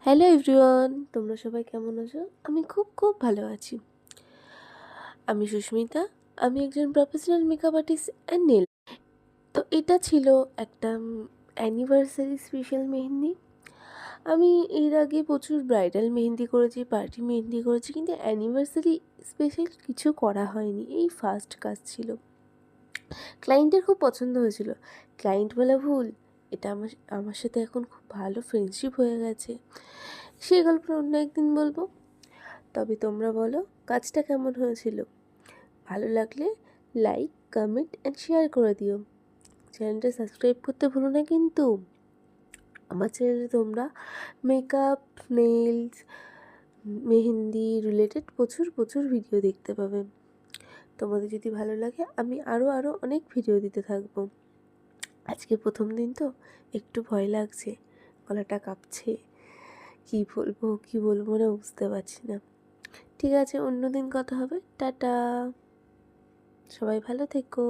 Hello everyone, তোমরা সবাই কেমন আছো? আমি খুব খুব ভালো আছি। আমি সুস্মিতা। আমি একজন professional makeup artist and nail. তো এটা ছিল একটা অ্যানিভার্সারি স্পেশাল মেহেন্দি। আমি এর আগে প্রচুর ব্রাইডাল মেহেন্দি করেছি, পার্টি মেহেন্দি করেছি, কিন্তু অ্যানিভার্সারি স্পেশাল কিছু করা হয়নি। এই ফার্স্ট কাজ ছিল। ক্লায়েন্টের খুব পছন্দ হয়েছিল। ক্লায়েন্ট বলা ভুল, এটা আমার আমার সাথে এখন খুব ভালো ফ্রেন্ডশিপ হয়ে গেছে। সেই গল্পটা অন্য একদিন বলবো। তবে তোমরা বলো কাজটা কেমন হয়েছিল। ভালো লাগলে লাইক, কমেন্ট অ্যান্ড শেয়ার করে দিও। চ্যানেলটা সাবস্ক্রাইব করতে ভুলো না কিন্তু। আমার চ্যানেলে তোমরা মেকআপ, নেলস, মেহেন্দি রিলেটেড প্রচুর প্রচুর ভিডিও দেখতে পাবে। তোমাদের যদি ভালো লাগে আমি আরও অনেক ভিডিও দিতে থাকবো। আজকে প্রথম দিন তো একটু ভয় লাগছে, গলাটা কাঁপছে, কী বলবো না বুঝতে পারছি না। ঠিক আছে, অন্য দিন কথা হবে। টাটা, সবাই ভালো থেকো।